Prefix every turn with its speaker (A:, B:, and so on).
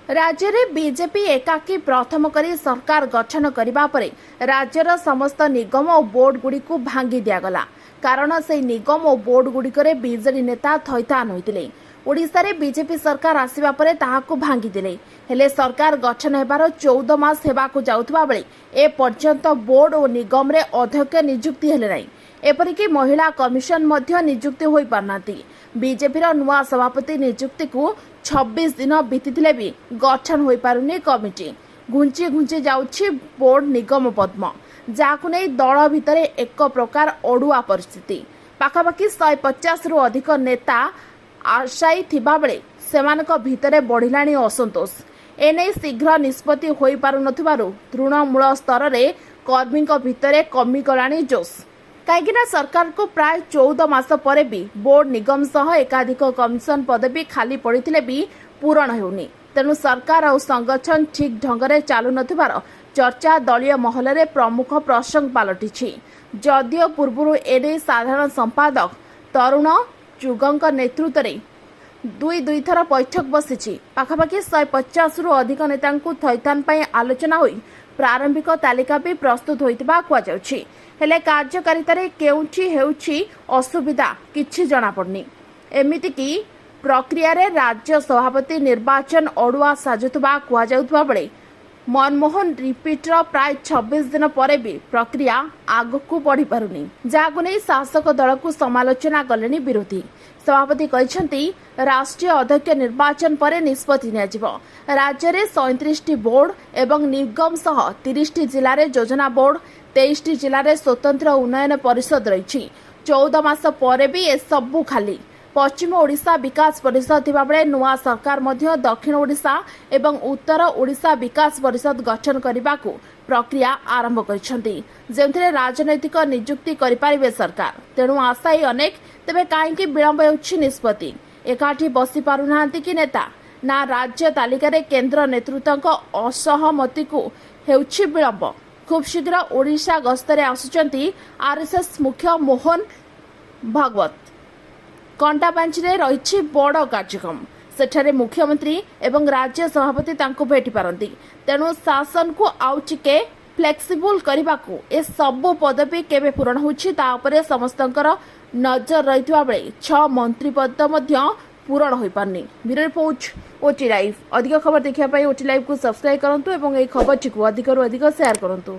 A: राज्य में बीजेपी एकाकी प्रथम करी सरकार गठन करने पर राज्यर समस्त निगम और बोर्ड गुड़िक भांगी दिगला कारण से निगम और बोर्ड गुड़िकर बीजेडी नेता थैथान होते ओडिशा रे बीजेपी सरकार आसिबा परे ताहाकु भांगी दिले हेले सरकार गठन हेबार 14 मास हेबाकु जाउथबा बेले ए पर्यंत बोर्ड और निगम रे अध्यक्ष नियुक्ति हेले नै एपरिकी महिला कमिशन मध्य नियुक्ति होई पारनाती बीजेपी रो नुवा सभापति नियुक्ति को 26 दिन बीतीथिले भी गठन होई पारुनी कमिटी घुंची घुंची जाउछि बोर्ड निगम पद्म जाकु नै दल भितरे एक प्रकार ओडुआ परिस्थिति पाखापाखि 150 रु अधिक नेता आशायी थिबा बेले सेमानक भितरे बढ़िलाणी असंतोष एने शीघ्र निष्पत्ति होई पारु नथिबारु तृणमूल स्तर रे कर्मी भितरे कमी गलाणी जोश कहीं सरकार को प्राय 14 मास पर भी बोर्ड निगम सह एकाधिक कमिशन पदवी खाली पड़े भी पूरण होनी तेणु सरकार और संगठन ठीक ढंग चालू नथिबार चर्चा दलीय महल रे प्रमुख प्रसंग पलटि जदियो पूर्व एने साधारण संपादक तरुण चुगंक नेतृत्व में दुई थर बैठक बसी पाखापाखि 150 रु अधिक नेता थैथान आलोचना होई प्रारंभिक तालिका भी प्रस्तुत होइतिबा कुआଯାଉଛି हेले कार्यकारितारे केउछि हेउछि असुविधा किछि जणा पड़नी एमिति कि प्रक्रिया रे राज्य सभापति निर्वाचन अड़ुआ साजुथबा कुआଯାଉଥିବା बेले मनमोहन रिपीटर प्राय 26 दिन पर भी प्रक्रिया आगकू बढ़ी पारुनी जाकु नै शासक दल को समालोचना कलेनी विरोधी सभापति कहते राष्ट्रीय अध्यक्ष निर्वाचन पर निष्पत्ति नियाजिबो राज्य में 37 बोर्ड एवं निगम सह 30 जिले में योजना बोर्ड 23 जिले में स्वतंत्र उन्नयन परिषद रही 14 मास पर भी ए सबु खाली पश्चिम ओडिशा विकास परिषद थिबा बेले नुआ सरकार मध्य दक्षिण ओडिशा एवं उत्तर ओडिशा विकास परिषद गठन करने को प्रक्रिया आरंभ करिसेंती जेंथिरे राजनैतिक नियुक्ति करिपारिबे सरकार तेणु आशायी अनेक तेबे काहेकि विलंब होछि निष्पत्ति एकाठी बसी पारुनाहांती कि नेता ना राज्य तालिका रे केंद्र नेतृत्वक असहमति को हेउछि विलंब खूब शीघ्र ओडिशा गस्तरे आसुचंती आरएसएस मुख्य मोहन भागवत कंटाबांची रे रहिछि बड़ कार्यक्रम सेठारे मुख्यमंत्री एवं राज्य सभापति तांको भेटी पारंती तेणु शासन को आउचिके फ्लेक्सिबल करने को ए सबु पदवी केबे पूरण होछि ता उपरे समस्तंकर नजर रहितबा बेले 6 मंत्री पद मध्य पूरण होई पारनी ब्यूरो रिपोर्ट ओटी लाइव अधिक खबर देखिया पई ओटी लाइव को सब्सक्राइब करंतु एवं ए खबर को अधिक रु अधिक शेयर करंतु।